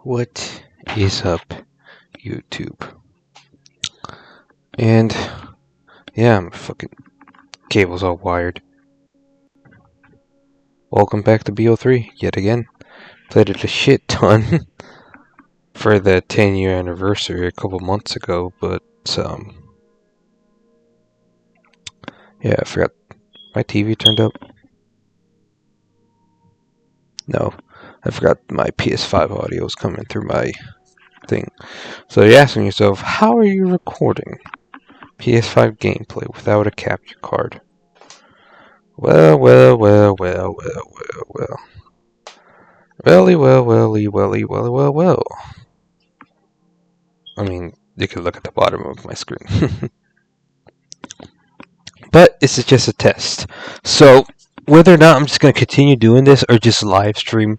What is up, YouTube? And yeah, my fucking cable's all wired. Welcome back to BO3 yet again. Played it a shit ton for the 10-year anniversary a couple months ago, but yeah, I forgot my TV turned up. No, I forgot my PS5 audio was coming through my thing. So you're asking yourself, how are you recording PS5 gameplay without a capture card? Well. Well. I mean, you can look at the bottom of my screen. But this is just a test. So, whether or not I'm just going to continue doing this or just live stream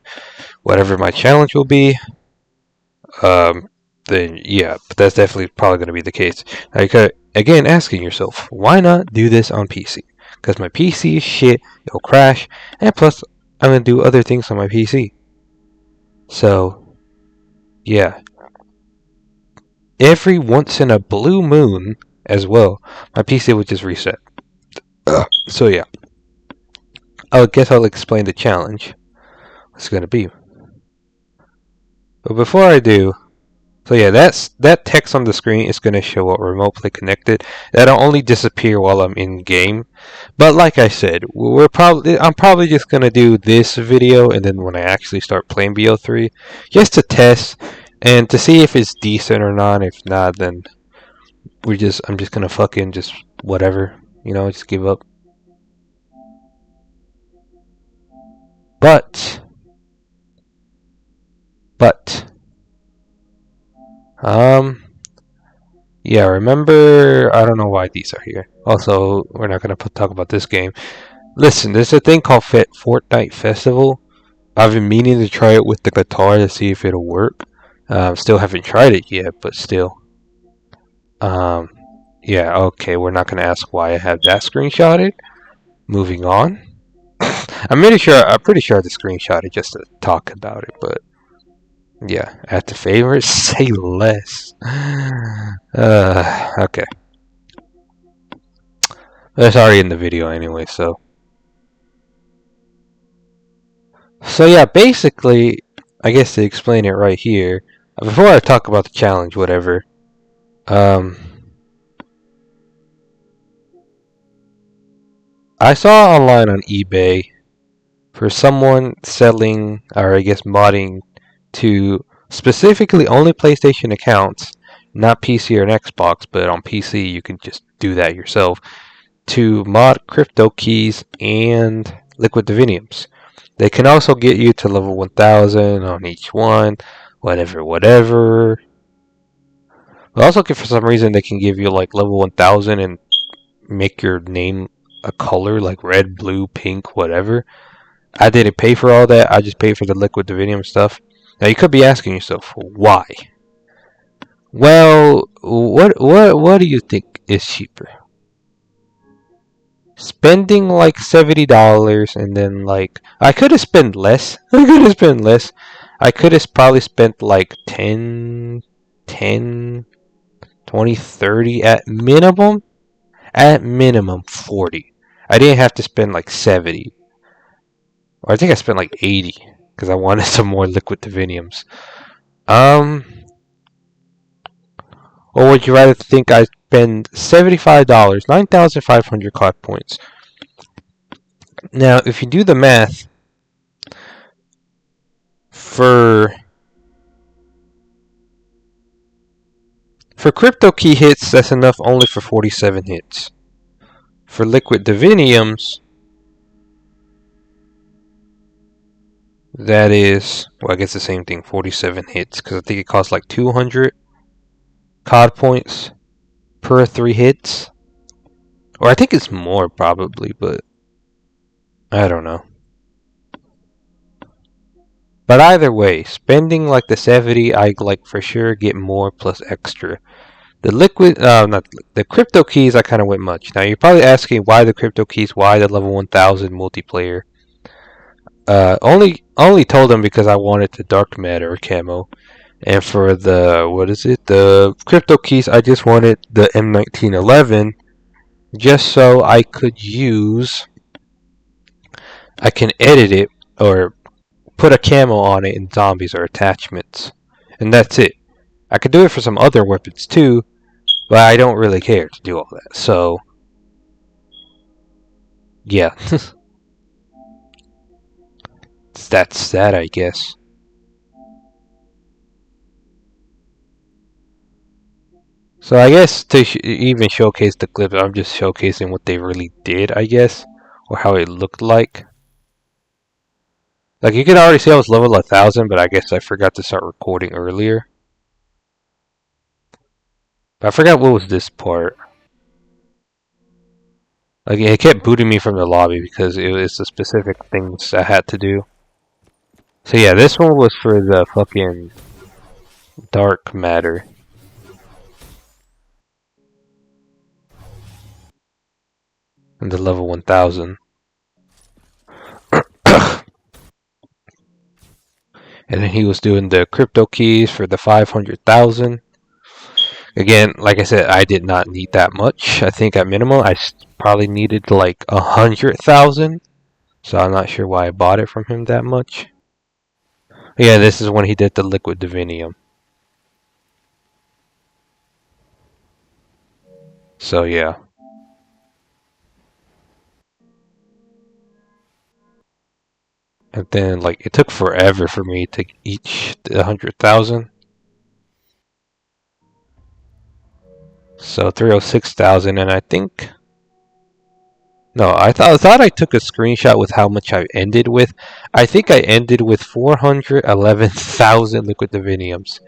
whatever my challenge will be, then yeah, but that's definitely probably going to be the case. Now, again, asking yourself, why not do this on PC? Because my PC is shit, it'll crash, and plus, I'm going to do other things on my PC. So, yeah. Every once in a blue moon, as well, my PC would just reset. So, yeah. I guess I'll explain the challenge. What's it going to be? But before I do, so yeah, that text on the screen is going to show up remotely connected. That'll only disappear while I'm in game. But like I said, I'm probably just going to do this video, and then when I actually start playing BO3, just to test and to see if it's decent or not. If not, then I'm just going to fucking just whatever, just give up. But yeah, remember, I don't know why these are here. Also, we're not going to talk about this game. Listen, there's a thing called Fortnite Festival. I've been meaning to try it with the guitar to see if it'll work. Still haven't tried it yet, but still. Yeah, okay, we're not going to ask why I have that screenshotted. Moving on. I'm pretty sure I had to screenshot it just to talk about it, but yeah, add to favorites, say less. Okay. That's already in the video anyway, so. So yeah, basically, I guess to explain it right here, before I talk about the challenge, whatever, I saw online on eBay for someone selling, or I guess modding, to specifically only PlayStation accounts, not PC or an Xbox, but on PC you can just do that yourself, to mod crypto keys and liquid diviniums. They can also get you to level 1000 on each one, whatever. But also, for some reason, they can give you like level 1000 and make your name a color like red, blue, pink, whatever. I didn't pay for all that. I just paid for the liquid divinium stuff. Now you could be asking yourself, why? Well, what do you think is cheaper? Spending like $70 and then like I could have spent less. I could have probably spent like 10, 20, 30 at minimum. At minimum 40. I didn't have to spend like 70. Or I think I spent like 80 because I wanted some more liquid diviniums. Or would you rather think I spend $75, 9,500 clock points? Now, if you do the math, for crypto key hits, that's enough only for 47 hits. For liquid diviniums, that is, well, I guess the same thing, 47 hits, because I think it costs like 200 COD points per 3 hits. Or I think it's more, probably, but I don't know. But either way, spending like the 70, I like for sure get more plus extra. The the crypto keys, I kind of went much. Now you're probably asking why the crypto keys, why the level 1000 multiplayer. Only told him because I wanted the dark matter camo, and for the what is it? The crypto keys, I just wanted the M1911, just so I could use. I can edit it or put a camo on it in zombies or attachments, and that's it. I could do it for some other weapons too, but I don't really care to do all that. So yeah, that's that, I guess. So I guess to even showcase the clips, I'm just showcasing what they really did, I guess, or how it looked like. Like you can already see I was level 1,000, but I guess I forgot to start recording earlier. But I forgot what was this part. Like it kept booting me from the lobby because it was the specific things I had to do. So yeah, this one was for the fucking dark matter. And the level 1,000. And then he was doing the crypto keys for the 500,000. Again, like I said, I did not need that much. I think at minimum, I probably needed like 100,000. So I'm not sure why I bought it from him that much. Yeah, this is when he did the liquid divinium. So yeah. And then like it took forever for me to each 100,000. So 306,000, and I think no, I thought I took a screenshot with how much I ended with. I think I ended with 411,000 liquid diviniums,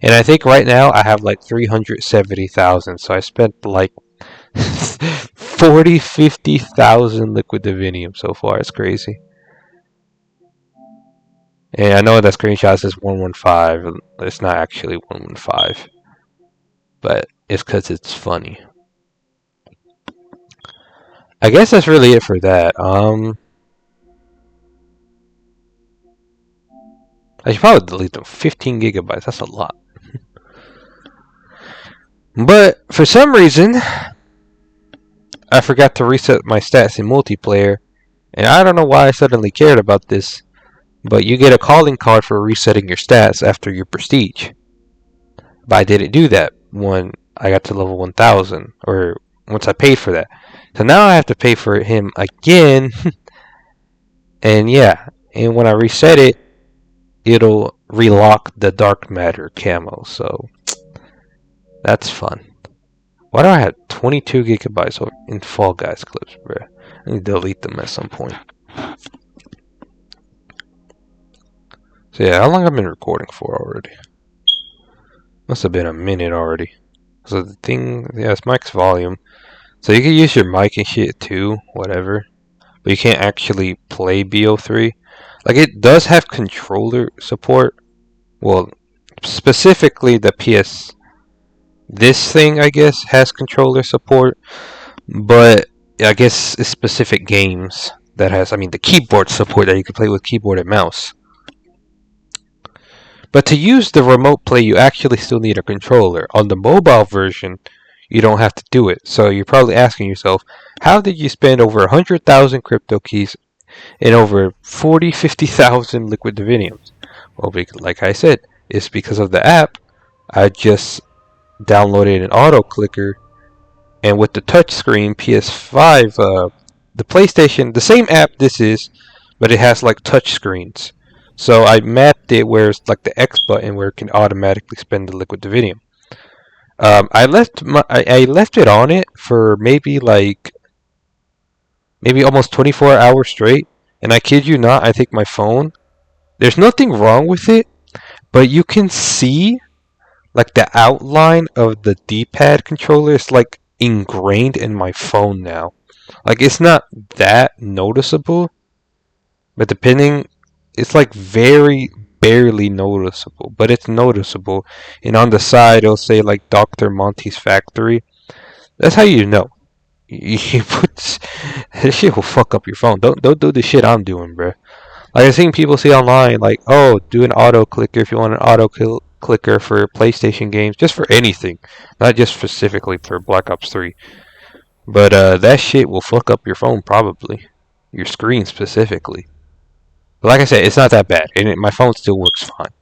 and I think right now I have like 370,000. So I spent like 50,000 liquid divinium so far. It's crazy. And I know that screenshot says 115. It's not actually 115, but it's because it's funny. I guess that's really it for that. I should probably delete them. 15 gigabytes. That's a lot. But for some reason, I forgot to reset my stats in multiplayer, and I don't know why I suddenly cared about this. But you get a calling card for resetting your stats after your prestige. But I didn't do that when I got to level 1,000, or once I paid for that. So now I have to pay for him again. And yeah, and when I reset it, it'll relock the dark matter camo. So that's fun. Why do I have 22 gigabytes in Fall Guys clips, bro? I need to delete them at some point. So yeah, how long have I been recording for already? Must have been a minute already. So the thing, yeah, it's mic's volume. So you can use your mic and shit too, whatever. But you can't actually play BO3. Like it does have controller support. Well, specifically the PS. This thing, I guess, has controller support. But I guess it's specific games that has, I mean, the keyboard support that you can play with keyboard and mouse. But to use the remote play, you actually still need a controller. On the mobile version, you don't have to do it. So you're probably asking yourself, how did you spend over 100,000 crypto keys and over 50,000 liquid diviniums? Well, like I said, it's because of the app. I just downloaded an auto clicker, and with the touchscreen PS5, the PlayStation, the same app this is, but it has like touch screens. So I mapped it where it's like the X button where it can automatically spend the liquid divinium. I left it on it for maybe almost 24 hours straight, and I kid you not, I think my phone. There's nothing wrong with it, but you can see like the outline of the D-pad controller is like ingrained in my phone now. Like it's not that noticeable, but depending, it's like very barely noticeable, but it's noticeable. And on the side, it'll say like Dr. Monty's Factory. That's how you know. You put this shit will fuck up your phone. Don't do the shit I'm doing, bro. Like I've seen people say online, like, oh, do an auto clicker if you want an auto clicker for PlayStation games, just for anything, not just specifically for Black Ops 3. But that shit will fuck up your phone probably, your screen specifically. But like I said, it's not that bad, and my phone still works fine.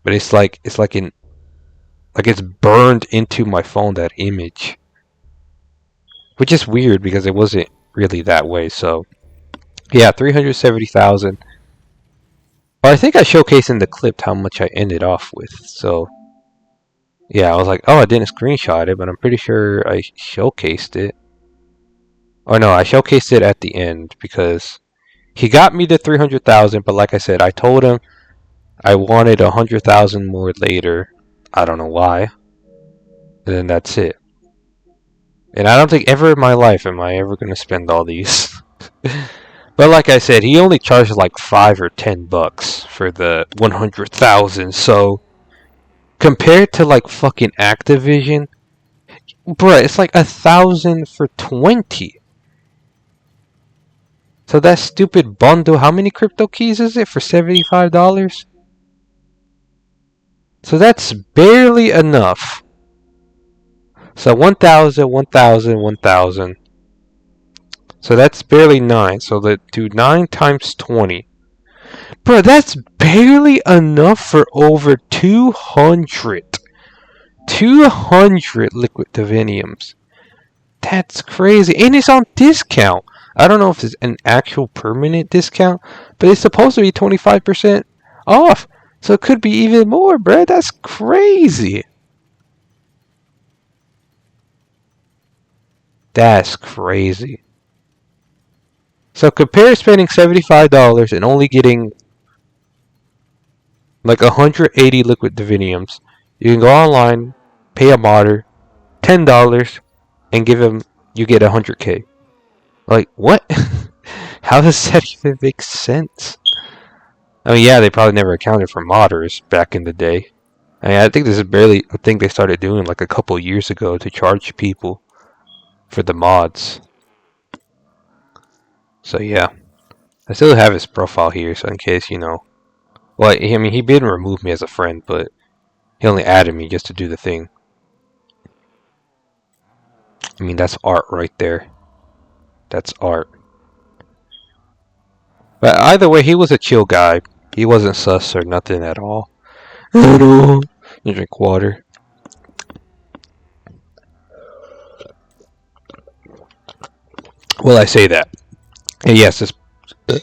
But like it's burned into my phone, that image, which is weird because it wasn't really that way. So yeah, 370,000. But I think I showcased in the clip how much I ended off with. So yeah, I was like, oh, I didn't screenshot it, but I'm pretty sure I showcased it. Oh no, I showcased it at the end because he got me to 300,000. But like I said, I told him I wanted 100,000 more later. I don't know why. And then that's it. And I don't think ever in my life am I ever gonna spend all these. But like I said, he only charged like $5 or $10 for the 100,000. So compared to like fucking Activision, bruh, it's like 1,000 for 20. So that stupid bundle, how many crypto keys is it for $75? So that's barely enough. So 1,000, 1,000, 1,000. So that's barely 9. So let's do 9 times 20. Bro, that's barely enough for over 200. 200 liquid diviniums. That's crazy. And it's on discount. I don't know if it's an actual permanent discount, but it's supposed to be 25% off. So it could be even more, bro. That's crazy. That's crazy. So compare spending $75 and only getting like 180 liquid diviniums. You can go online, pay a modder, $10, and you get 100k. Like, what? How does that even make sense? I mean, yeah, they probably never accounted for modders back in the day. I mean, I think this is barely a thing they started doing like a couple years ago to charge people for the mods. So yeah, I still have his profile here, so in case, you know. Well, I mean, he didn't remove me as a friend, but he only added me just to do the thing. I mean, that's art right there. That's art. But either way, he was a chill guy. He wasn't sus or nothing at all. You drink water. Well, I say that. And yes, this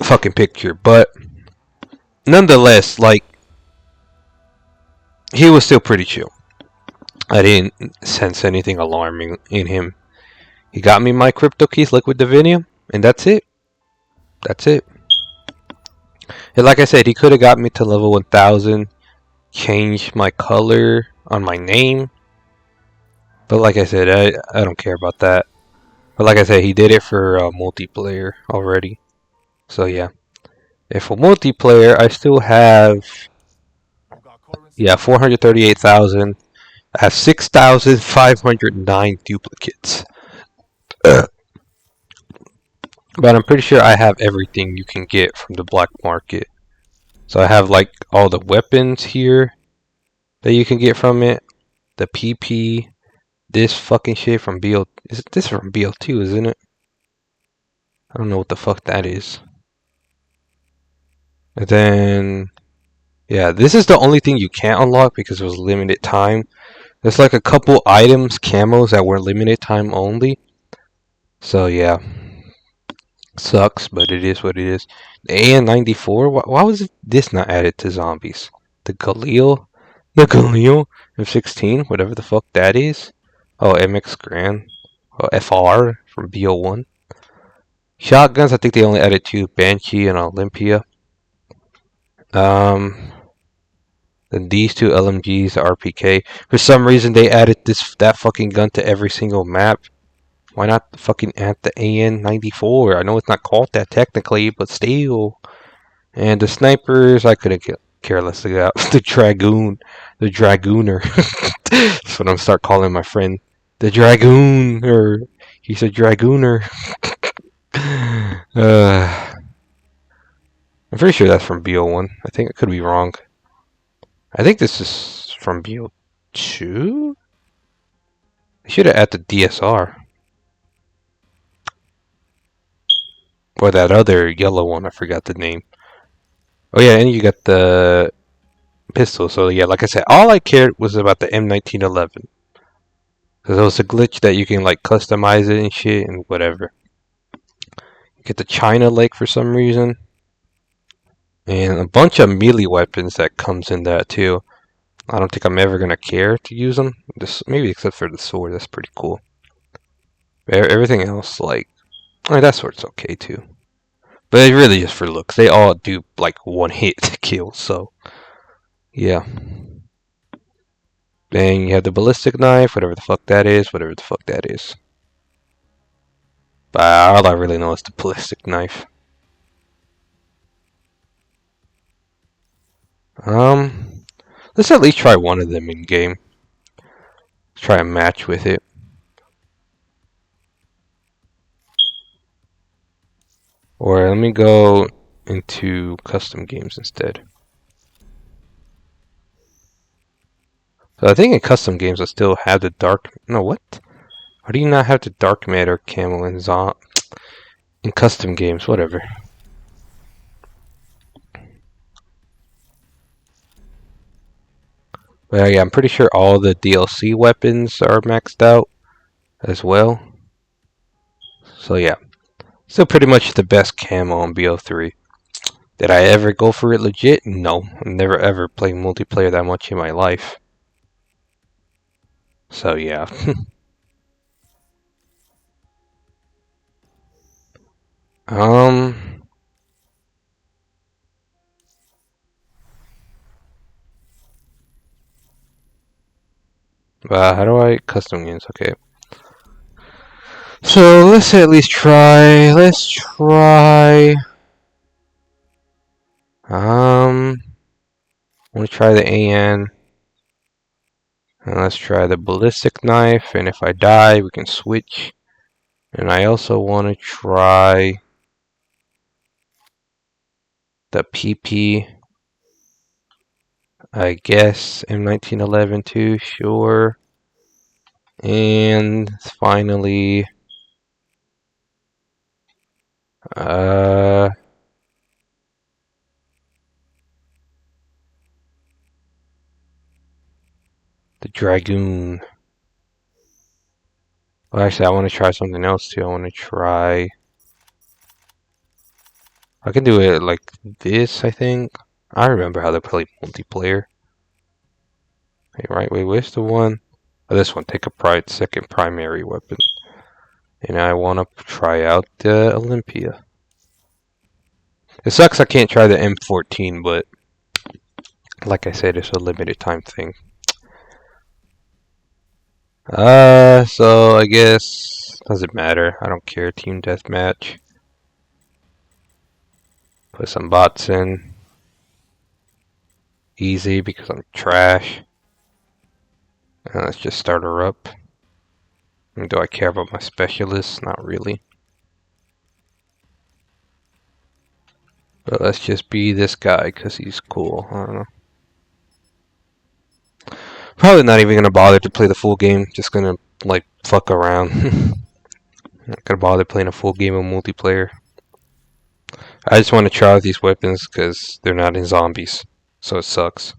fucking picture, but nonetheless, like, he was still pretty chill. I didn't sense anything alarming in him. He got me my crypto keys, liquid divinium, and that's it. That's it. And like I said, he could have got me to level 1,000, changed my color on my name. But like I said, I don't care about that. But like I said, he did it for multiplayer already. So yeah. And for multiplayer, I still have, yeah, 438,000. I have 6,509 duplicates. But I'm pretty sure I have everything you can get from the black market. So I have like all the weapons here that you can get from it. The PP. This fucking shit from BL. This from BL2, isn't it? I don't know what the fuck that is. And then, yeah, this is the only thing you can't unlock because it was limited time. There's like a couple items, camos that were limited time only. So yeah, sucks, but it is what it is. The AN94. Why was this not added to zombies? The Galil, F16, whatever the fuck that is. Oh, MX Grand. Oh, FR from BO1. Shotguns, I think they only added 2, Banshee and Olympia. Then these 2 LMGs, RPK. For some reason, they added that fucking gun to every single map. Why not fucking add the AN94? I know it's not called that technically, but still. And the snipers, I couldn't care less about. The Dragooner. That's what I'm start calling my friend. The Dragooner. He's a Dragooner. I'm pretty sure that's from BO1. I think I could be wrong. I think this is from BO2? I should have added the DSR. Or that other yellow one, I forgot the name. Oh yeah, and you got the pistol. So yeah, like I said, all I cared was about the M1911. Because it was a glitch that you can like customize it and shit and whatever. You get the China Lake for some reason. And a bunch of melee weapons that comes in that too. I don't think I'm ever gonna care to use them. Just maybe except for the sword, that's pretty cool. Everything else, like, that sword's okay too. But it's really just for looks. They all do like one hit to kill, so yeah. Then you have the ballistic knife, whatever the fuck that is, whatever the fuck that is. But all I really know is the ballistic knife. Let's at least try one of them in game. Try a match with it. Or let me go into custom games instead. So I think in custom games I still have the dark. No, what? Why do you not have the dark matter camo in custom games? Whatever. But yeah, I'm pretty sure all the DLC weapons are maxed out as well. So yeah, still pretty much the best camo on BO3. Did I ever go for it legit? No, I've never ever played multiplayer that much in my life. So yeah. um. How do I custom games? Okay. So let's at least try. Let's try. I want to try the AN. And let's try the ballistic knife. And if I die, we can switch. And I also want to try the PP. I guess M1911 too. Sure. And finally, the Dragoon. Well, actually, I want to try something else too. I want to try. I can do it like this, I think. I remember how to play multiplayer. Hey, right, wait, where's the one? Oh, this one. Take a second primary weapon. And I want to try out the Olympia. It sucks I can't try the M14, but like I said, it's a limited time thing. So I guess doesn't matter. I don't care. Team deathmatch. Put some bots in. Easy because I'm trash. And let's just start her up. And do I care about my specialists? Not really. But let's just be this guy because he's cool. I don't know. Probably not even gonna bother to play the full game. Just gonna like fuck around. Not gonna bother playing a full game of multiplayer. I just want to try out these weapons because they're not in zombies, so it sucks.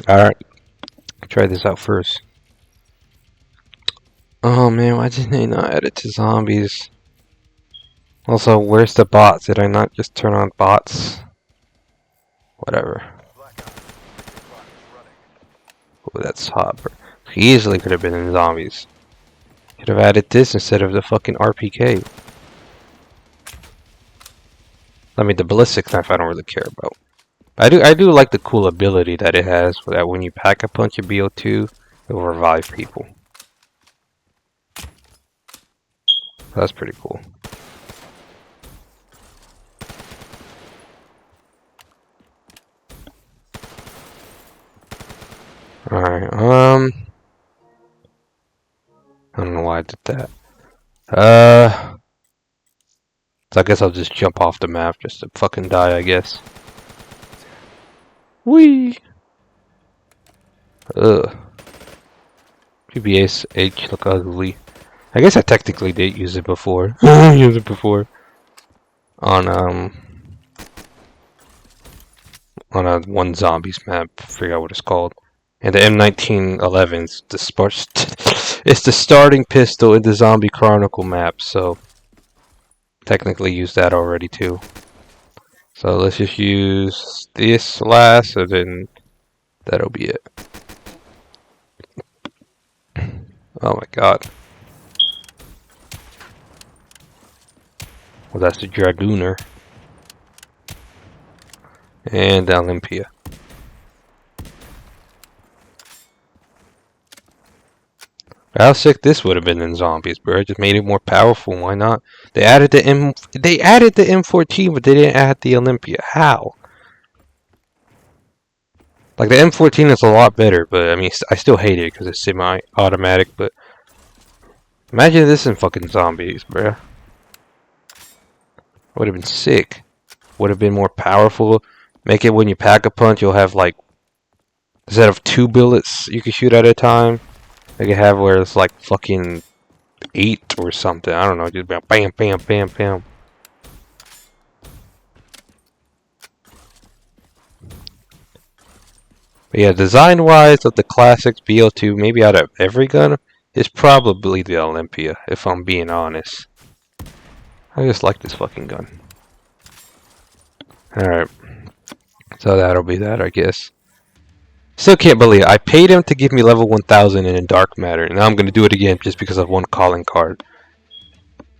Alright, try this out first. Oh man, why didn't they not add it to zombies? Also, where's the bots? Did I not just turn on bots? Whatever. Oh, that's hot. He easily could have been in zombies. Could have added this instead of the fucking RPK. I mean, the ballistic knife I don't really care about. I do like the cool ability that it has, that when you pack a punch of BO2, it will revive people. That's pretty cool. Alright, I don't know why I did that. So I guess I'll just jump off the map just to fucking die, I guess. Whee! Ugh. PBH look ugly. I guess I technically did use it before. Use it before. On a one zombies map. I forgot what it's called. And the M1911's it's the starting pistol in the Zombie Chronicle map, so technically used that already too. So let's just use this last, and then that'll be it. Oh my god. Well, that's the Dragooner. And Olympia. How sick this would have been in zombies, bro. It just made it more powerful. Why not? They added the M14, but they didn't add the Olympia. How? Like the M14 is a lot better, but I mean, I still hate it because it's semi-automatic. But imagine this in fucking zombies, bro. Would have been sick. Would have been more powerful. Make it when you pack a punch, you'll have like, instead of 2 bullets you can shoot at a time, they can have where it's like fucking 8 or something. I don't know, just bam, bam, bam, bam, bam. But yeah, design-wise of the classics BO2, maybe out of every gun, is probably the Olympia, if I'm being honest. I just like this fucking gun. Alright. So that'll be that, I guess. Still can't believe it. I paid him to give me level 1000 in dark matter, and now I'm going to do it again just because of one calling card.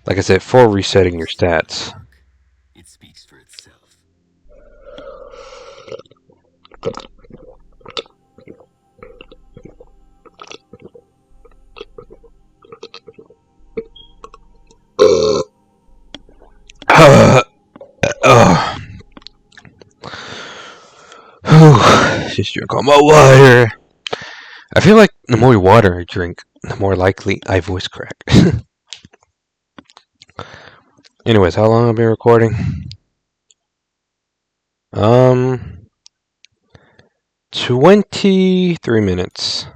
Like I said, for resetting your stats. It speaks for itself. Just drink all my water. I feel like the more water I drink, the more likely I voice crack. Anyways, how long have I been recording? 23 minutes.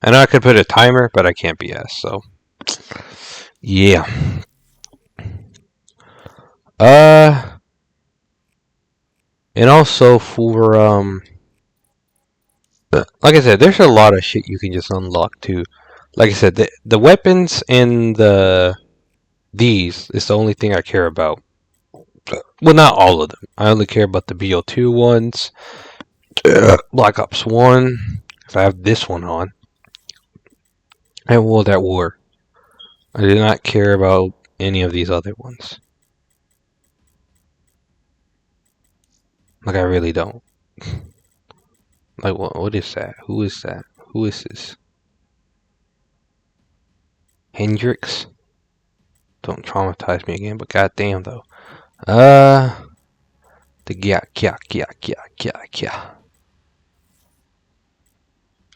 I know I could put a timer, but I can't be asked, so. Yeah. And also for, like I said, there's a lot of shit you can just unlock too. Like I said, the weapons and these is the only thing I care about. Well, not all of them. I only care about the BO2 ones. Black Ops 1, because I have this one on. And World at War. I do not care about any of these other ones. Like, I really don't. Like, what is that? Who is that? Who is this? Hendrix? Don't traumatize me again, but goddamn though. The Kya.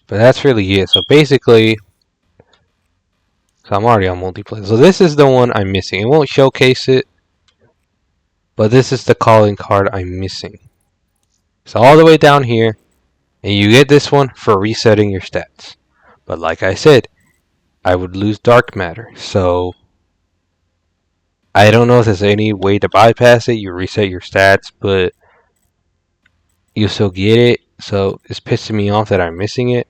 But that's really it. So basically, so I'm already on multiplayer. So this is the one I'm missing. It won't showcase it, but this is the calling card I'm missing. So all the way down here, and you get this one for resetting your stats. But like I said, I would lose dark matter. So I don't know if there's any way to bypass it. You reset your stats, but you still get it. So it's pissing me off that I'm missing it.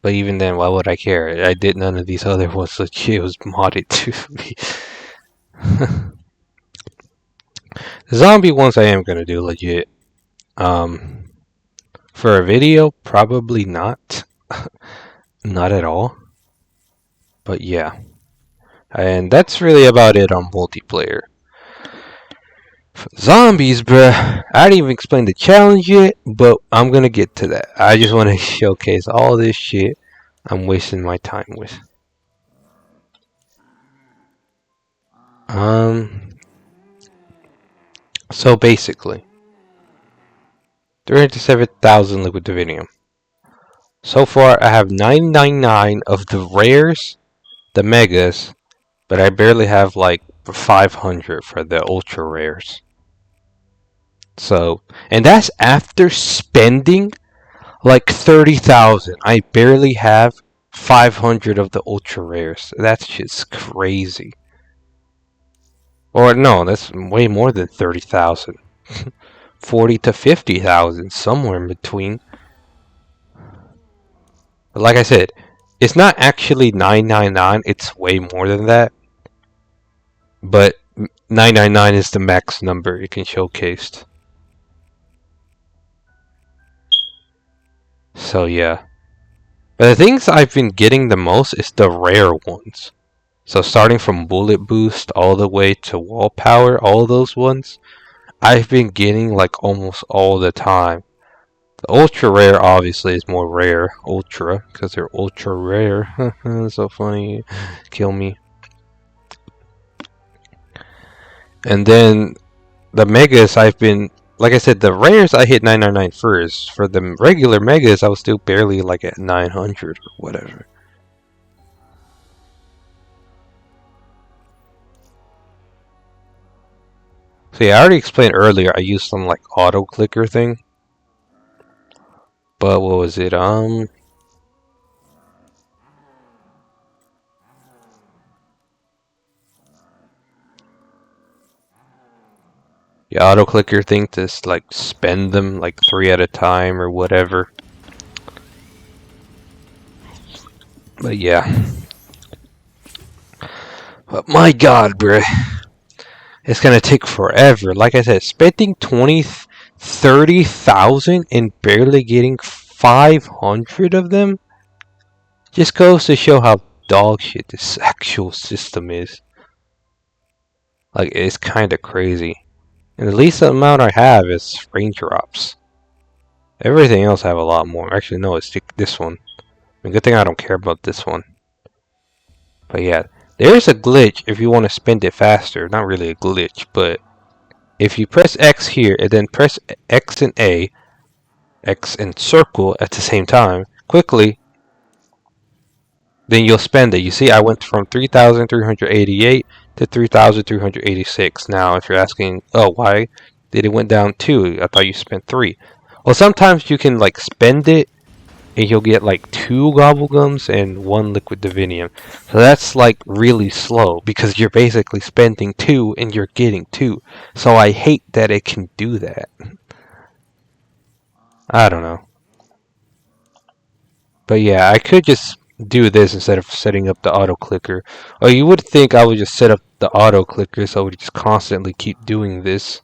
But even then, why would I care? I did none of these other ones, so it was modded to me. The zombie ones I am going to do legit. For a video, probably not. Not at all. But yeah. And that's really about it on multiplayer. Zombies, bruh. I didn't even explain the challenge yet, but I'm gonna get to that. I just want to showcase all this shit I'm wasting my time with. Um, so basically, 307,000 liquid divinium. So far, I have 999 of the rares, the megas, but I barely have like 500 for the ultra rares. So, and that's after spending like 30,000. I barely have 500 of the ultra rares. That's just crazy. Or no, that's way more than 30,000. 40 to 50,000, somewhere in between. But like I said, it's not actually 999, it's way more than that. But 999 is the max number it can showcase. So yeah. But the things I've been getting the most is the rare ones. So starting from bullet boost all the way to wall power, all those ones, I've been getting like almost all the time. The ultra rare obviously is more rare, ultra, because they're ultra rare. So funny, kill me. And then the megas I've been, like I said, the rares I hit 999 first. For the regular megas I was still barely like at 900 or whatever. So yeah, I already explained earlier I used some like auto clicker thing. But what was it? The auto clicker thing to like spend them like 3 at a time or whatever. But yeah. But my god, bruh. It's gonna take forever. Like I said, spending 20, 30,000 and barely getting 500 of them just goes to show how dog shit this actual system is. Like, it's kinda crazy. And the least amount I have is raindrops. Everything else I have a lot more. Actually, no, it's this one. I mean, good thing I don't care about this one. But yeah, there's a glitch if you want to spend it faster. Not really a glitch, but if you press X here and then press X and A, X and circle at the same time, quickly, then you'll spend it. You see, I went from 3,388 to 3,386. Now, if you're asking, oh, why did it went down 2? I thought you spent 3. Well, sometimes you can like spend it and you'll get like 2 gobblegums and 1 liquid divinium. So that's like really slow because you're basically spending 2 and you're getting 2. So I hate that it can do that. I don't know. But yeah, I could just do this instead of setting up the auto clicker. Oh, you would think I would just set up the auto clicker so I would just constantly keep doing this.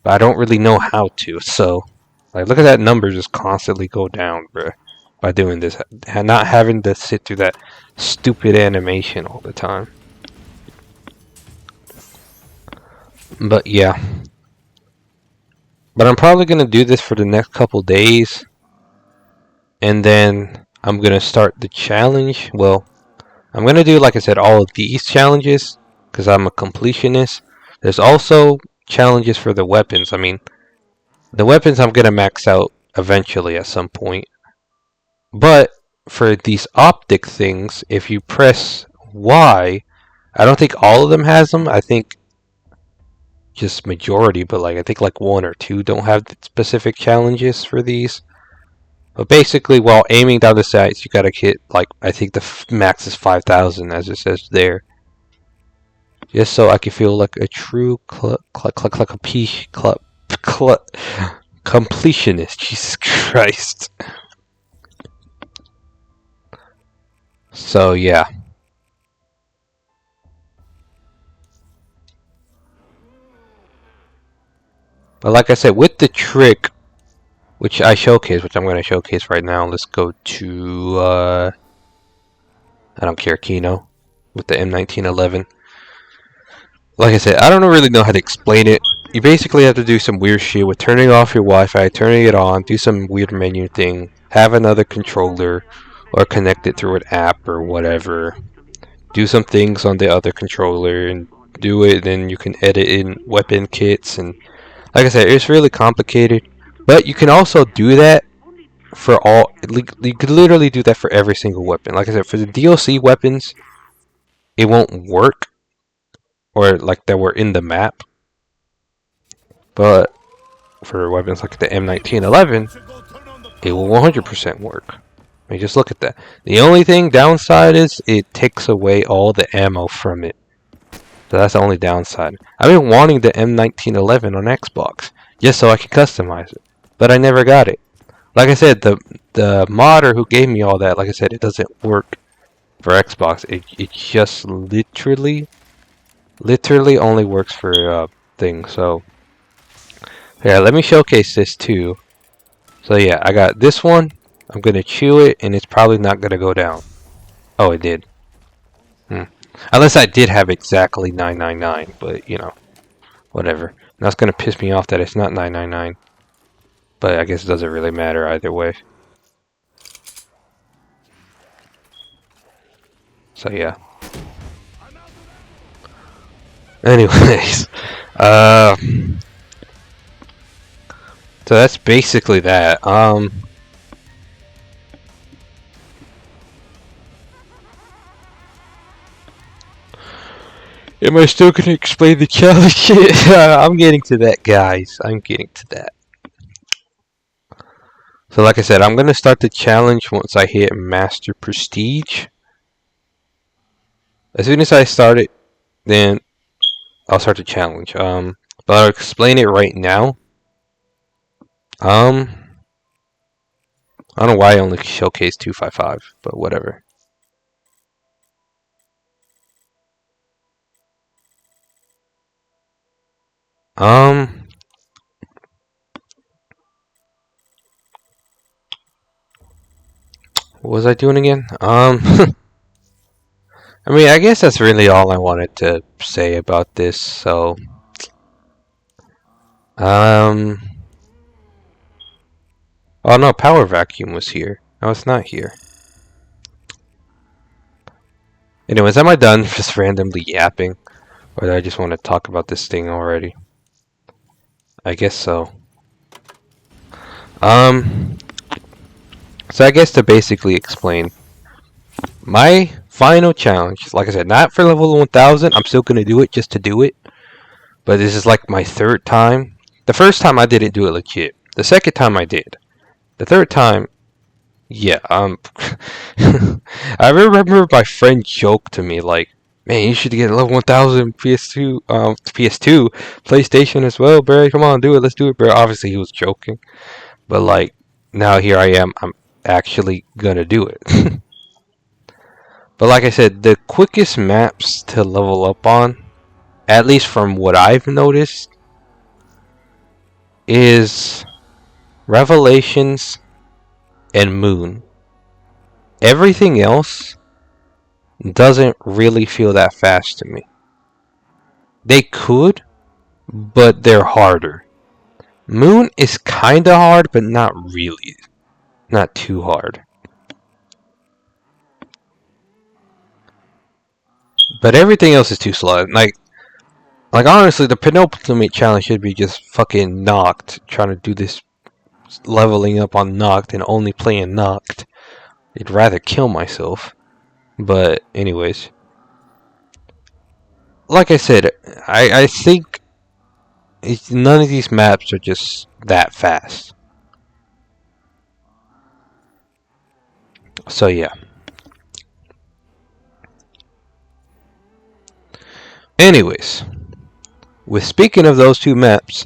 But I don't really know how to, so like look at that number just constantly go down, bruh, by doing this. And not having to sit through that stupid animation all the time. But yeah. But I'm probably gonna do this for the next couple days. And then I'm gonna start the challenge. Well, I'm gonna do, like I said, all of these challenges because I'm a completionist. There's also challenges for the weapons. I mean, the weapons I'm gonna max out eventually at some point. But for these optic things, if you press Y, I don't think all of them has them. I think just majority, but like I think like 1 or 2 don't have the specific challenges for these. But basically, while aiming down the sights, you gotta hit, like, I think the max is 5,000, as it says there. Just so I can feel like a true completionist. Jesus Christ. So, yeah. But like I said, with the trick, which I showcase, which I'm going to showcase right now, let's go to, I don't care, Kino, with the M1911. Like I said, I don't really know how to explain it, you basically have to do some weird shit with turning off your Wi-Fi, turning it on, do some weird menu thing, have another controller, or connect it through an app or whatever. Do some things on the other controller and do it. Then you can edit in weapon kits, and like I said, it's really complicated. But you can also do that for all. You could literally do that for every single weapon. Like I said, for the DLC weapons, it won't work, or like that were in the map. But for weapons like the M1911, it will 100% work. I mean, just look at that. The only thing downside is it takes away all the ammo from it. So that's the only downside. I've been wanting the M1911 on Xbox just so I can customize it, but I never got it. Like I said, the modder who gave me all that, like I said, it doesn't work for Xbox. It just literally only works for things. So yeah, let me showcase this too. So yeah, I got this one. I'm gonna chew it, and it's probably not gonna go down. Oh, it did. Unless I did have exactly 999, but you know, whatever. Now it's gonna piss me off that it's not 999. But I guess it doesn't really matter either way. So yeah. Anyways, so that's basically that. Am I still gonna explain the challenge? I'm getting to that, guys. I'm getting to that. So like I said, I'm gonna start the challenge once I hit Master Prestige. As soon as I start it, then I'll start the challenge. But I'll explain it right now. I don't know why I only showcased 255, but whatever. What was I doing again? I mean, I guess that's really all I wanted to say about this, so... Oh no, Power Vacuum was here. No, it's not here. Anyways, am I done just randomly yapping? Or do I just want to talk about this thing already? I guess so. So I guess to basically explain, my final challenge, like I said, not for level 1000, I'm still gonna do it just to do it. But this is like my third time. The first time I didn't do it legit. The second time I did. The third time, yeah, I remember my friend joked to me like, "Man, you should get level 1000 PS2, PlayStation as well, bro. Come on, do it. Let's do it, bro." Obviously, he was joking, but like now here I am. I'm actually gonna do it. But like I said, the quickest maps to level up on, at least from what I've noticed, is Revelations and Moon. Everything else doesn't really feel that fast to me. They could, but they're harder. Moon is kinda hard, but not really. Not too hard. But everything else is too slow. Like honestly, the penultimate challenge should be just fucking Knocked, trying to do this leveling up on Knocked and only playing Knocked. I'd rather kill myself. But anyways, like I said, I think none of these maps are just that fast. So yeah. Anyways, with speaking of those two maps,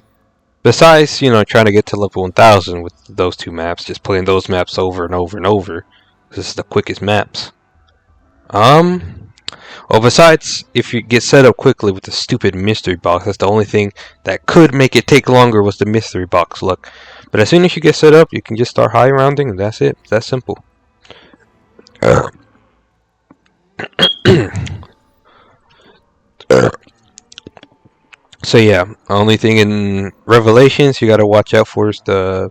besides, you know, trying to get to level 1000 with those two maps, just playing those maps over and over and over, this is the quickest maps. Well, besides, if you get set up quickly with the stupid mystery box, that's the only thing that could make it take longer was the mystery box luck. But as soon as you get set up, you can just start high rounding, and that's it. It's that simple. So yeah, only thing in Revelations you gotta watch out for is the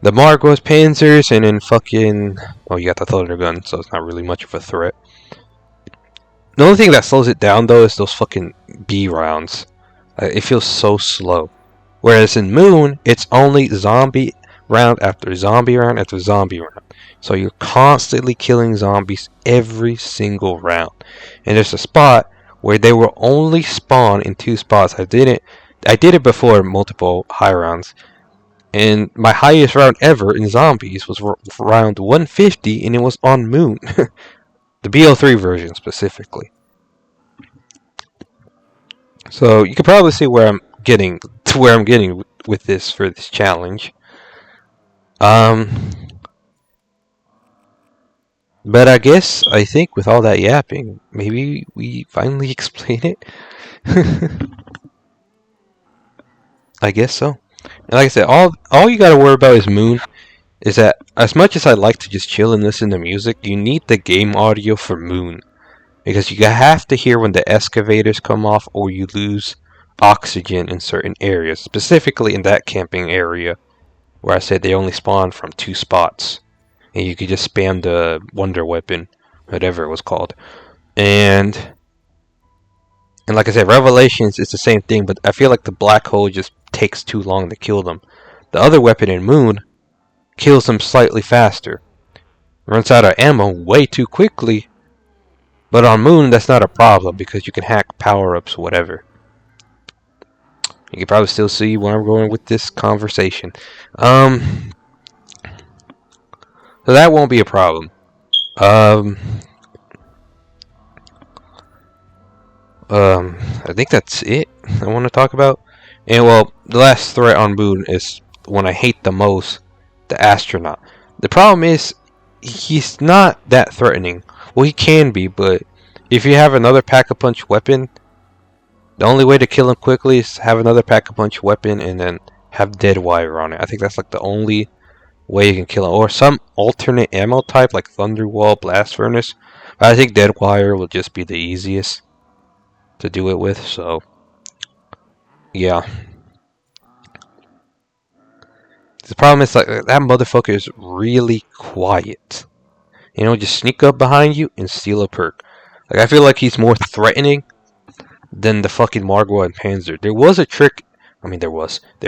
Margos Panzers, and then fucking you got the Thunder Gun, so it's not really much of a threat. The only thing that slows it down though is those fucking B rounds. It feels so slow. Whereas in Moon, it's only zombie round after zombie round after zombie round. So you're constantly killing zombies every single round. And there's a spot where they will only spawn in 2 spots. I did it before multiple high rounds. And my highest round ever in zombies was round 150, and it was on Moon. The BO3 version specifically. So you can probably see where I'm getting with this for this challenge. But I think with all that yapping, maybe we finally explain it. I guess so. And like I said, all you gotta worry about is Moon. Is that as much as I like to just chill and listen to music, you need the game audio for Moon. Because you have to hear when the excavators come off or you lose oxygen in certain areas. Specifically in that camping area where I said they only spawn from 2 spots. And you could just spam the wonder weapon, whatever it was called. And like I said, Revelations is the same thing, but I feel like the black hole just takes too long to kill them. The other weapon in Moon kills them slightly faster. Runs out of ammo way too quickly. But on Moon, that's not a problem because you can hack power-ups, whatever. You can probably still see where I'm going with this conversation. So that won't be a problem. I think that's it I want to talk about. And well, the last threat on Moon is one I hate the most, the astronaut. The problem is, he's not that threatening. Well, he can be, but if you have another pack-a-punch weapon, the only way to kill him quickly is have another pack-a-punch weapon and then have dead wire on it. I think that's like the only way you can kill him. Or some alternate ammo type like Thunderwall, Blast Furnace. But I think dead wire will just be the easiest to do it with, so yeah. The problem is like that motherfucker is really quiet. Just sneak up behind you and steal a perk. Like I feel like he's more threatening than the fucking Margwa and Panzer. There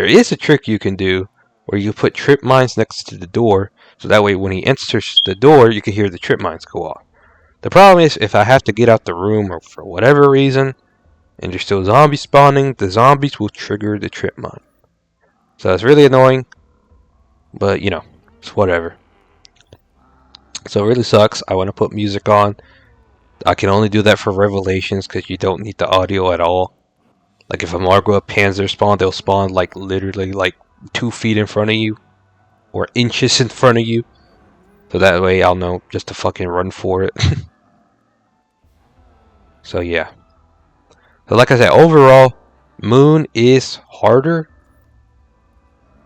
is a trick you can do where you put trip mines next to the door, so that way when he enters the door, you can hear the trip mines go off. The problem is if I have to get out the room or for whatever reason, and there's still zombies spawning, the zombies will trigger the trip mine. So it's really annoying, but it's whatever. So it really sucks. I want to put music on. I can only do that for Revelations because you don't need the audio at all. Like if a Margwa Panzer spawn, they'll spawn like literally like 2 feet in front of you or inches in front of you. So that way I'll know just to fucking run for it. So yeah. So like I said, overall, Moon is harder,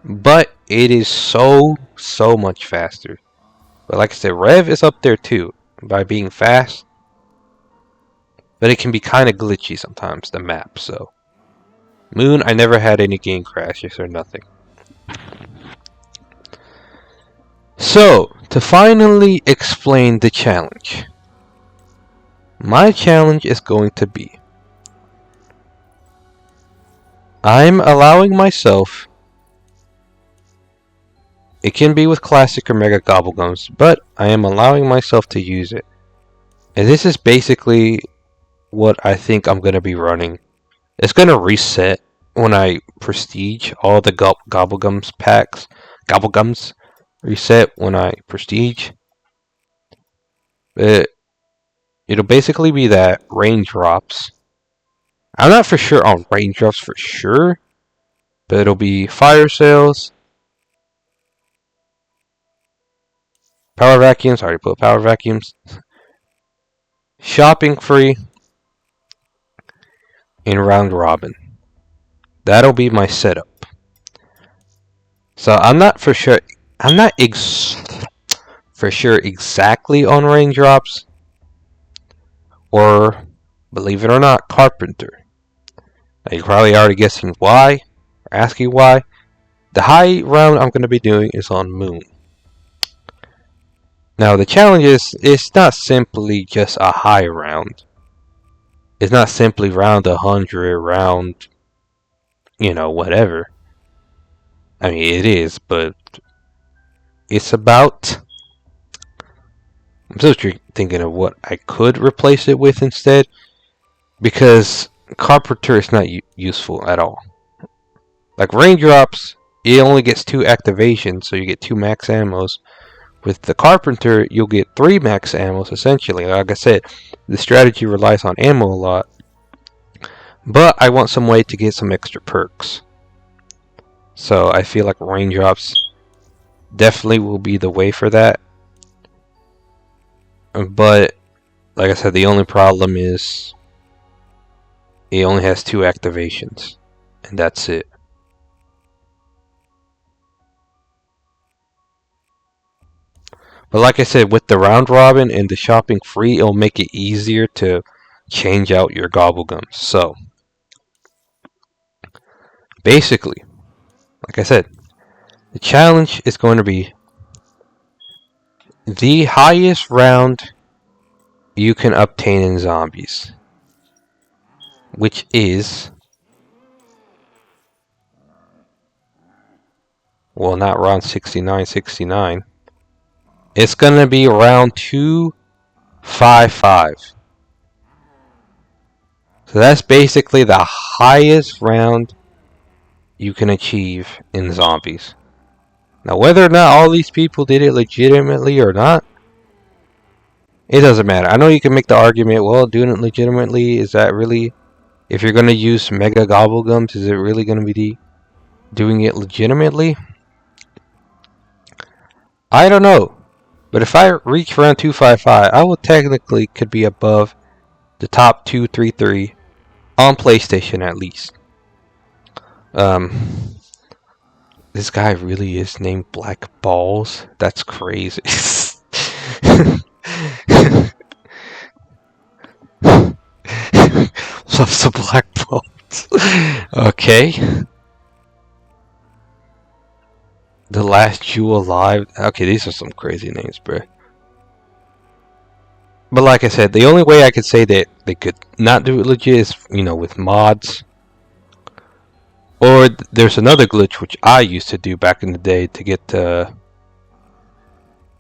but it is so much faster. But like I said, Rev is up there too by being fast. But it can be kind of glitchy sometimes, the map, so. Moon, I never had any game crashes or nothing. So, to finally explain the challenge. My challenge is going to be, I'm allowing myself, it can be with classic or mega gobblegums, but I am allowing myself to use it. And this is basically what I think I'm going to be running. It's going to reset when I prestige all the gobblegums packs. Gobblegums reset when I prestige. It'll basically be that raindrops. I'm not for sure on raindrops for sure, but it'll be fire sales, power vacuums. I already put power vacuums. Shopping free, and round robin. That'll be my setup. So I'm not for sure. I'm not for sure exactly on raindrops, or believe it or not, carpenter. You're probably already guessing why, or asking why. The high round I'm going to be doing is on Moon. Now the challenge is, it's not simply just a high round. It's not simply round 100, round, whatever. I mean, it is, but it's about... I'm still thinking of what I could replace it with instead, because Carpenter is not useful at all. Like Raindrops, it only gets 2 activations, so you get 2 max ammos. With the Carpenter, you'll get 3 max ammos, essentially. Like I said, the strategy relies on ammo a lot. But I want some way to get some extra perks. So I feel like Raindrops definitely will be the way for that. But, like I said, the only problem is it only has 2 activations. And that's it. But like I said, with the round robin and the shopping free, it'll make it easier to change out your gobblegums. So, basically, like I said, the challenge is going to be the highest round you can obtain in zombies, which is, well, not round 69. It's going to be round 255. So that's basically the highest round you can achieve in zombies. Now, whether or not all these people did it legitimately or not, it doesn't matter. I know you can make the argument, well, doing it legitimately, is that really, if you're going to use Mega Gobblegums, is it really going to be doing it legitimately? I don't know. But if I reach round 255, I will technically could be above the top 233 on PlayStation at least. This guy really is named Black Balls? That's crazy. Loves the Black Balls. Okay. The Last Jew Alive. Okay, these are some crazy names, bro. But like I said, the only way I could say that they could not do it legit is, with mods. Or there's another glitch which I used to do back in the day to get to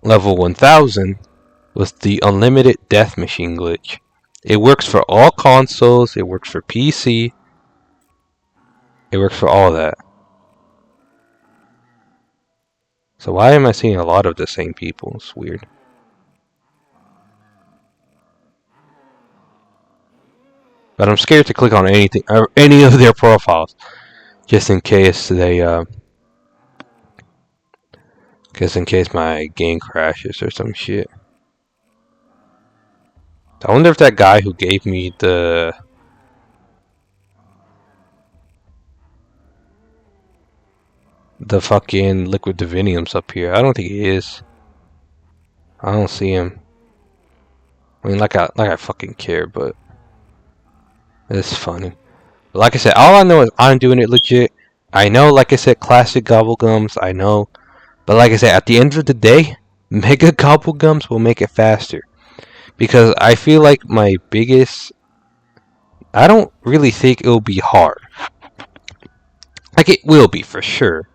level 1000, was the Unlimited Death Machine glitch. It works for all consoles, it works for PC, it works for all that. So why am I seeing a lot of the same people? It's weird. But I'm scared to click on anything, or any of their profiles, just in case they, in case my game crashes or some shit. I wonder if that guy who gave me the fucking liquid divinium's up here. I don't think he is. I don't see him. I mean, like I fucking care, but it's funny. But like I said, all I know is I'm doing it legit. I know, like I said, classic gobblegums. I know, but like I said, at the end of the day, Mega Gobblegums will make it faster. Because I feel like my biggest... I don't really think it'll be hard. Like, it will be, for sure.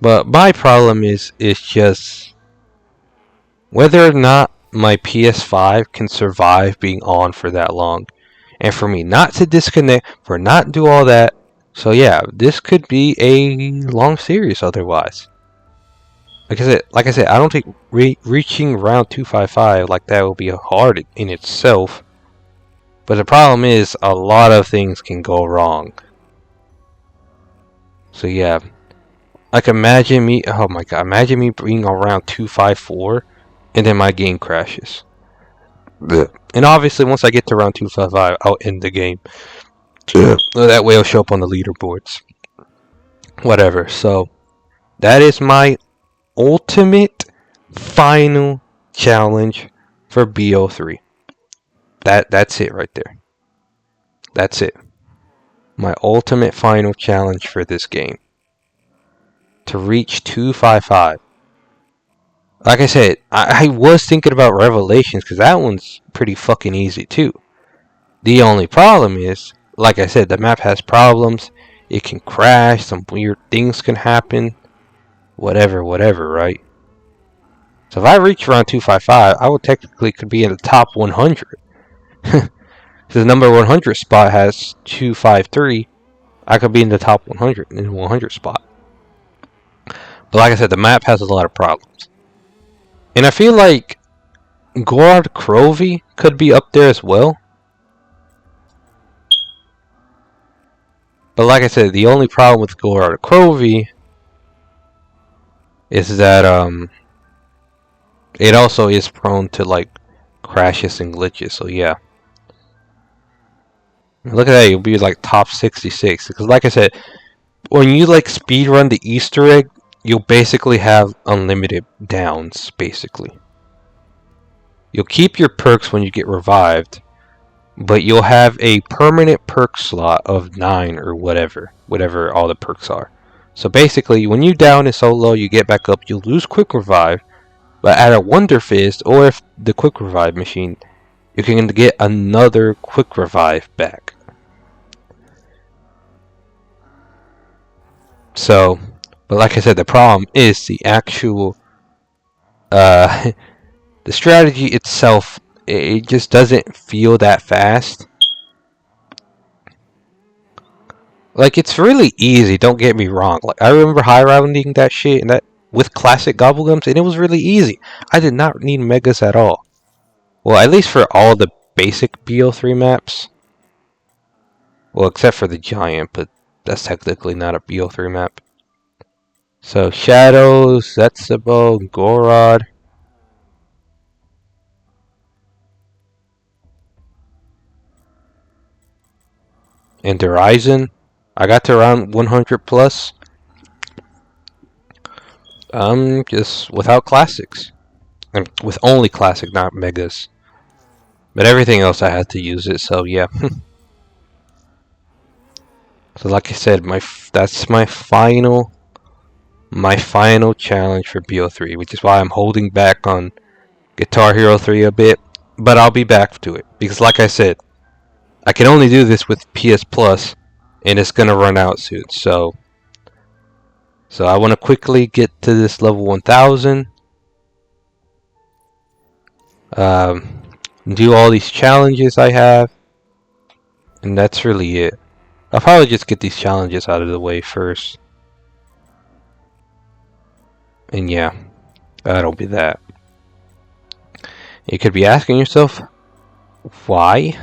But my problem is just... whether or not my PS5 can survive being on for that long. And for me not to disconnect, for not do all that. So yeah, this could be a long series otherwise. Like I said, I don't think reaching round 255 like that will be hard in itself. But the problem is, a lot of things can go wrong. So yeah, like imagine me, oh my god, imagine me being around 254 and then my game crashes. And obviously once I get to round 255, I'll end the game. That way it'll show up on the leaderboards. Whatever, so that is my ultimate final challenge for BO3. That's it right there. That's it. my ultimate final challenge for this game. To reach 255. Like I said, I was thinking about Revelations because that one's pretty fucking easy too. The only problem is, like I said, the map has problems. It can crash, some weird things can happen. Whatever, right? So if I reach around 255, I would technically could be in the top 100. The number 100 spot has 253. I could be in the top 100 in the 100 spot. But like I said, the map has a lot of problems. And I feel like Gorod Krovi could be up there as well. But like I said, the only problem with Gorod Krovi is that it also is prone to like crashes and glitches. So yeah. Look at that, you'll be like top 66. Because like I said, when you like speedrun the Easter egg, you'll basically have unlimited downs, basically. You'll keep your perks when you get revived, but you'll have a permanent perk slot of 9 or whatever all the perks are. So basically, when you down in solo, you get back up, you'll lose quick revive, but at a Wonder Fist, or if the quick revive machine, you can get another quick revive back. So, but like I said, the problem is the actual, the strategy itself, it just doesn't feel that fast. Like, it's really easy, don't get me wrong. Like, I remember high rounding that shit and that with classic Gobblegums, and it was really easy. I did not need megas at all. Well, at least for all the basic BO3 maps. Well, except for the giant, but that's technically not a BO3 map. So, Shadows, Zetsubo, Gorod. And Horizon. I got to around 100 plus. Just without classics. And with only classic, not megas. But everything else I had to use it, so yeah. So like I said, that's my final challenge for BO3, which is why I'm holding back on Guitar Hero 3 a bit, but I'll be back to it because like I said, I can only do this with PS Plus and it's going to run out soon. So I want to quickly get to this level 1000. Do all these challenges I have, and that's really it. I'll probably just get these challenges out of the way first. And yeah, that'll be that. You could be asking yourself, why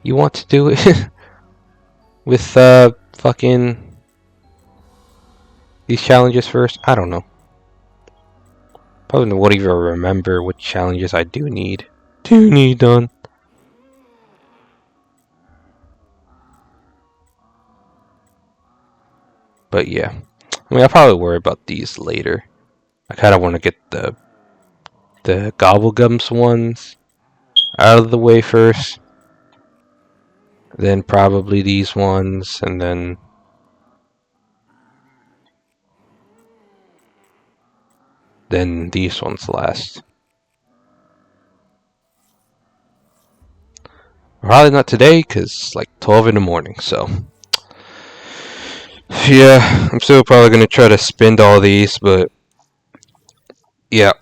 you want to do it with fucking these challenges first? I don't know. Probably won't even remember what challenges I do need done. But yeah, I mean, I'll probably worry about these later. I kind of want to get the Gobblegums ones out of the way first. Then probably these ones, and then these ones last. Probably not today, because like 12 in the morning, so. Yeah, I'm still probably going to try to spend all these, but yeah.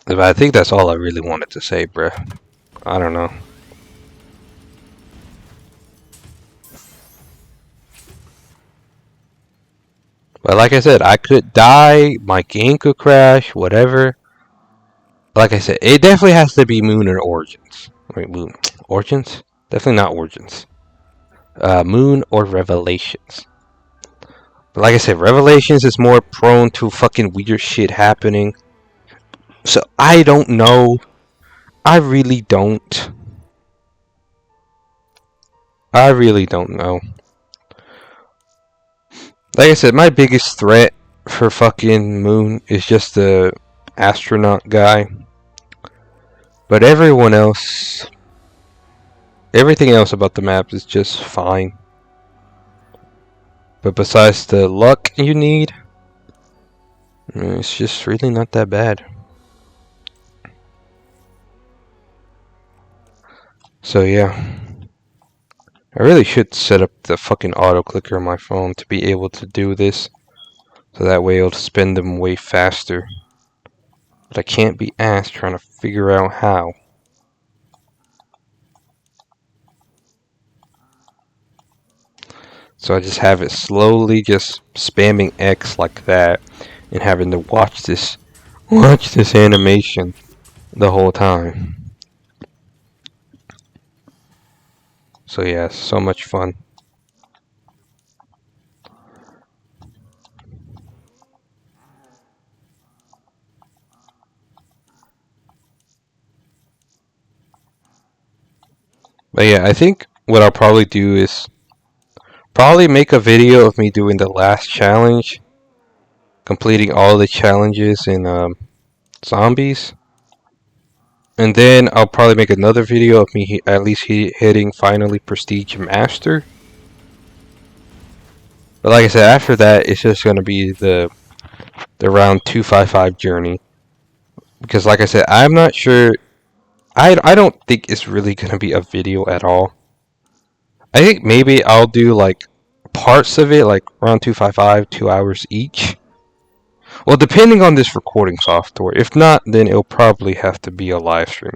But I think that's all I really wanted to say, bruh. I don't know. But like I said, I could die, my game could crash, whatever. Like I said, it definitely has to be Moon or Origins. Wait, Moon. Origins? Definitely not Origins. Moon or Revelations. But like I said, Revelations is more prone to fucking weird shit happening. So, I don't know. I really don't. I really don't know. Like I said, my biggest threat for fucking Moon is just the astronaut guy. But everyone else, everything else about the map is just fine. But besides the luck you need, it's just really not that bad. So yeah, I really should set up the fucking auto clicker on my phone to be able to do this. So that way it'll spin them way faster. But I can't be asked trying to figure out how. So I just have it slowly just spamming X like that and having to watch this animation the whole time. So yeah, it's so much fun. But yeah, I think what I'll probably do is probably make a video of me doing the last challenge, completing all the challenges in zombies. And then I'll probably make another video of me at least hitting finally Prestige Master. But like I said, after that, it's just going to be the round 255 journey. Because like I said, I'm not sure. I don't think it's really going to be a video at all. I think maybe I'll do like parts of it, like round 255, 2 hours each. Well, depending on this recording software. If not, then it'll probably have to be a live stream.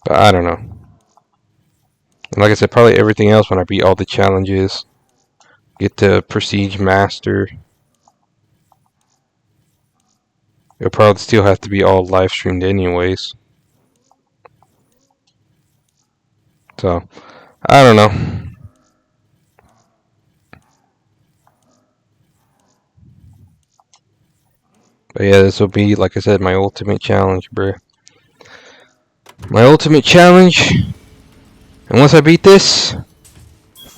But I don't know. And like I said, probably everything else when I beat all the challenges, get to Prestige Master, it'll probably still have to be all live streamed anyways. So, I don't know. But yeah, this will be, like I said, my ultimate challenge, bruh. My ultimate challenge. And once I beat this,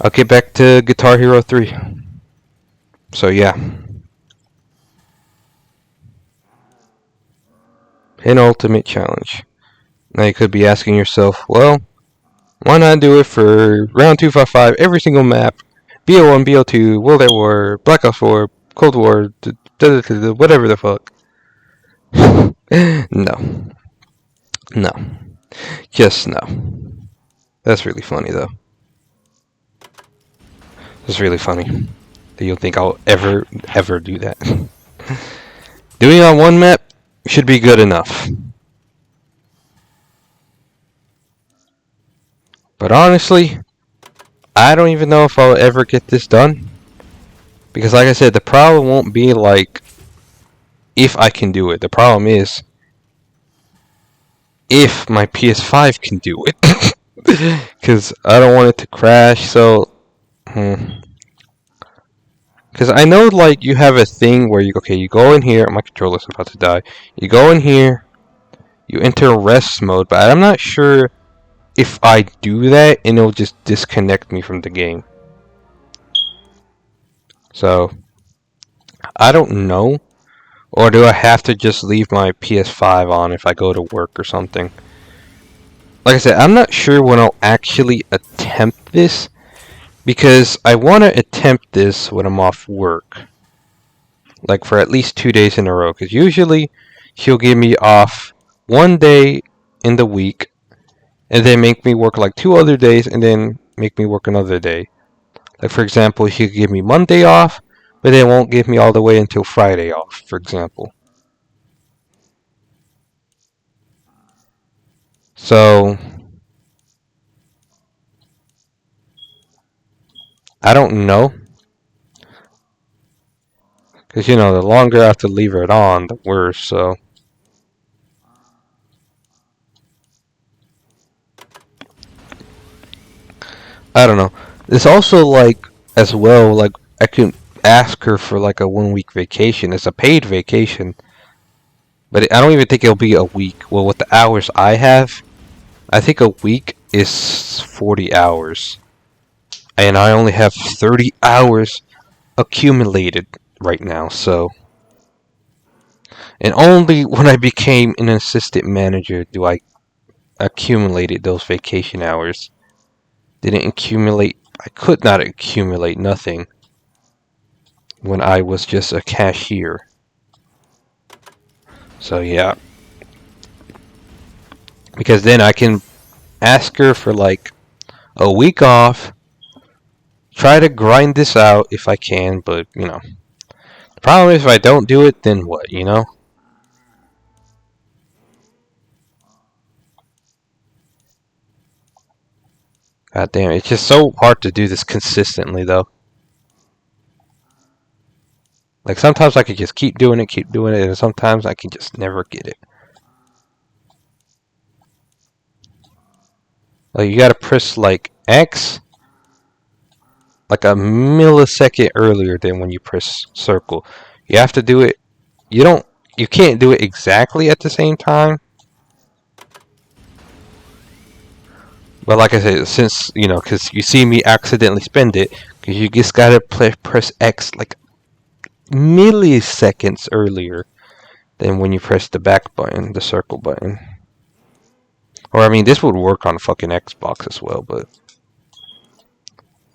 I'll get back to Guitar Hero 3. So yeah. Penultimate challenge. Now you could be asking yourself, well, why not do it for round 255, every single map? BO1, BO2, World at War, Black Ops 4, Cold War, whatever the fuck. No. No. Just no. That's really funny though. It's really funny that you'll think I'll ever do that. Doing it on one map should be good enough. But honestly, I don't even know if I'll ever get this done. Because like I said, the problem won't be like if I can do it. The problem is if my PS5 can do it. Because I don't want it to crash, so... Because I know, like, you have a thing where you go in here, my controller's about to die. You go in here, you enter rest mode, but I'm not sure if I do that, and it'll just disconnect me from the game. So, I don't know. Or do I have to just leave my PS5 on if I go to work or something? Like I said, I'm not sure when I'll actually attempt this, because I want to attempt this when I'm off work. Like for at least 2 days in a row, because usually she'll give me off 1 day in the week, and then make me work like 2 other days, and then make me work another day. Like for example, she'll give me Monday off, but then won't give me all the way until Friday off, for example. So, I don't know. Because, you know, the longer I have to leave it on, the worse, so. I don't know. It's also, like, as well, like, I can ask her for, like, a 1 week vacation. It's a paid vacation. But I don't even think it'll be a week. Well, with the hours I have, I think a week is 40 hours. And I only have 30 hours accumulated right now, so. And only when I became an assistant manager do I accumulated those vacation hours. Didn't accumulate. I could not accumulate nothing when I was just a cashier. So yeah, because then I can ask her for like a week off, try to grind this out if I can, but the problem is if I don't do it, then what? God damn, it's just so hard to do this consistently though. Like sometimes I can just keep doing it, and sometimes I can just never get it. Like you gotta press like X like a millisecond earlier than when you press circle. You have to do it. You can't do it exactly at the same time. But like I said, since because you see me accidentally spend it, because you just gotta press X like milliseconds earlier than when you press the back button, the circle button. Or I mean, this would work on fucking Xbox as well, but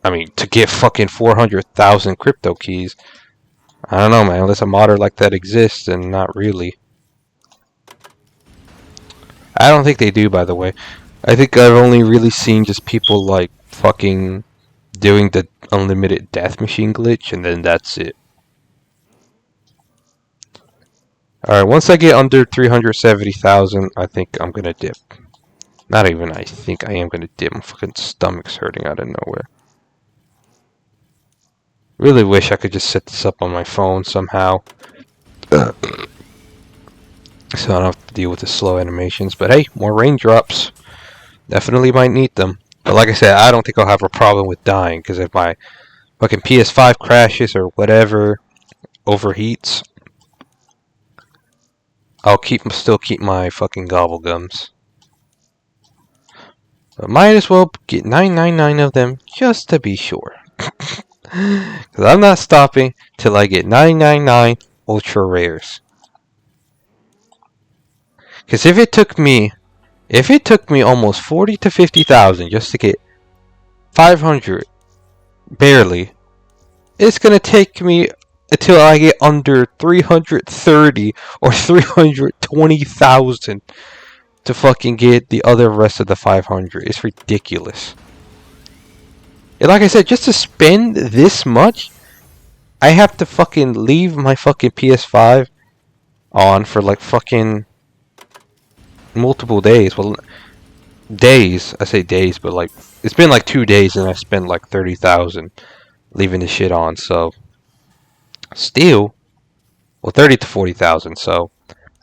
I mean, to get fucking 400,000 crypto keys, I don't know, man. Unless a modder like that exists, and not really. I don't think they do, by the way. I think I've only really seen just people like fucking doing the unlimited death machine glitch, and then that's it. Alright, once I get under 370,000, I think I'm gonna dip. Not even I think I am gonna dip. My fucking stomach's hurting out of nowhere. Really wish I could just set this up on my phone somehow. So I don't have to deal with the slow animations. But hey, more raindrops. Definitely might need them. But like I said, I don't think I'll have a problem with dying, because if my fucking PS5 crashes or whatever, overheats, I'll still keep my fucking gobble gums. But might as well get 999 of them just to be sure. Because I'm not stopping till I get 999 ultra rares. Because if it took me almost 40 to 50,000 just to get 500, barely, it's gonna take me until I get under 330 or 320,000 to fucking get the other rest of the 500. It's ridiculous. And like I said, just to spend this much, I have to fucking leave my fucking PS5 on for like fucking multiple days. Well, days. I say days, but like it's been like 2 days and I spent like 30,000 leaving the shit on. So still, well, 30 to 40,000. So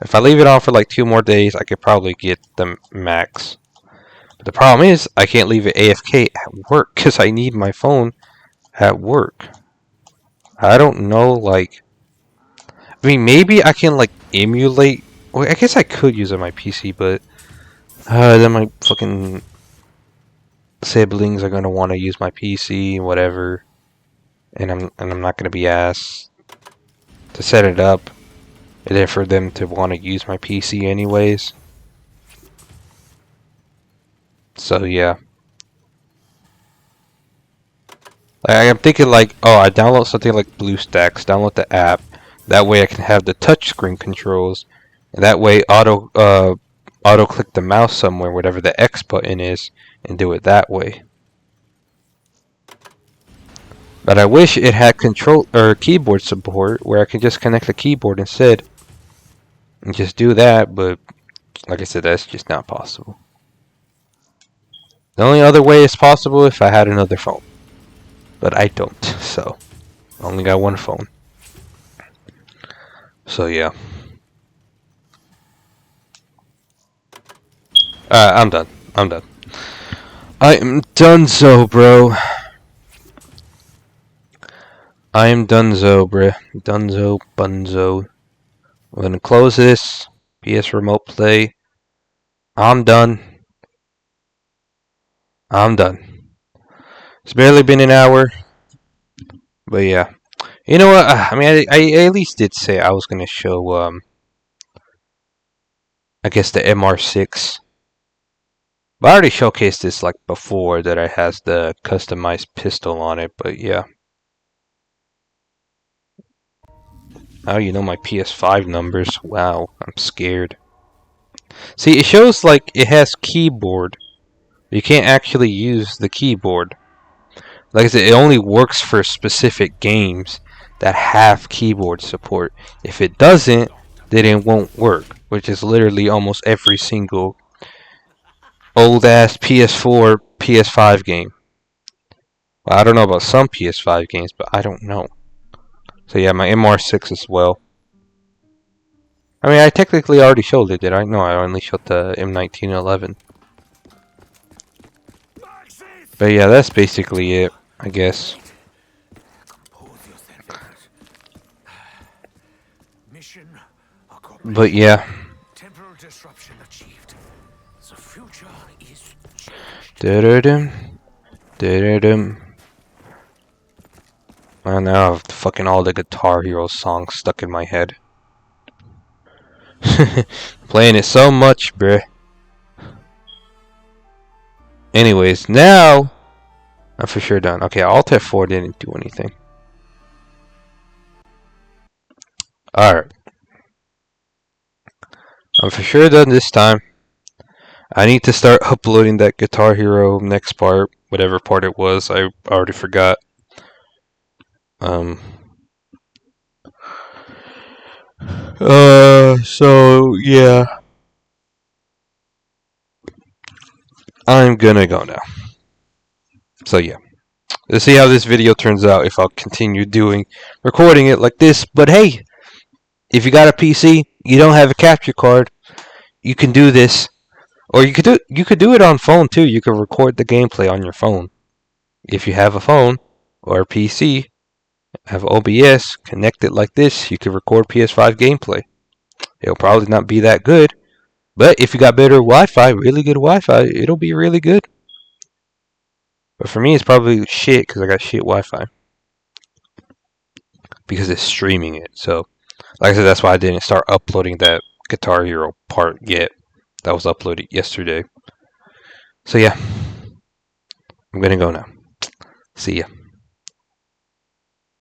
if I leave it on for like 2 more days, I could probably get the max. But the problem is I can't leave it AFK at work because I need my phone at work. I don't know, like, I mean, maybe I can like emulate. Well, I guess I could use it on my PC, but then my fucking siblings are gonna want to use my PC and whatever, and I'm not gonna be asked to set it up, and then for them to want to use my PC anyways. So yeah, like, I'm thinking like, oh, I download something like BlueStacks, download the app. That way I can have the touchscreen controls, and that way auto click the mouse somewhere, whatever the X button is, and do it that way. But I wish it had control or keyboard support where I can just connect the keyboard instead and just do that, but like I said, that's just not possible. The only other way is possible if I had another phone. But I don't, so I only got one phone. So yeah. I'm done. I'm done. I am donezo, bro. I am donezo, bruh. Donezo, bunzo. I'm gonna close this. PS Remote Play. I'm done. I'm done. It's barely been an hour. But yeah. You know what? I mean, I at least did say I was gonna show I guess the MR6. But I already showcased this like before that it has the customized pistol on it, but yeah. Oh, you know my PS5 numbers. Wow, I'm scared. See, it shows like it has keyboard. You can't actually use the keyboard. Like I said, it only works for specific games that have keyboard support. If it doesn't, then it won't work, which is literally almost every single old ass PS4, PS5 game. Well, I don't know about some PS5 games, but I don't know. So yeah, my MR6 as well. I mean, I technically already showed it, did I? No, I only showed the M1911. But yeah, that's basically it, I guess. But yeah. Temporal disruption achieved. The future is Da-da-dum. Da-da-dum. And now I have fucking all the Guitar Hero songs stuck in my head. Playing it so much, bruh. Anyways, now I'm for sure done. Okay, Alt F4 didn't do anything. Alright. I'm for sure done this time. I need to start uploading that Guitar Hero next part, whatever part it was. I already forgot. So yeah. I'm gonna go now. So yeah. Let's see how this video turns out if I'll continue recording it like this. But hey, if you got a PC, you don't have a capture card, you can do this. Or you could do it on phone too. You could record the gameplay on your phone. If you have a phone or a PC, have OBS, connect it like this, you could record PS5 gameplay. It'll probably not be that good, but if you got better Wi-Fi, really good Wi-Fi, it'll be really good. But for me, it's probably shit because I got shit Wi-Fi. Because it's streaming it. So, like I said, that's why I didn't start uploading that Guitar Hero part yet. That was uploaded yesterday. So yeah, I'm gonna go now. See ya.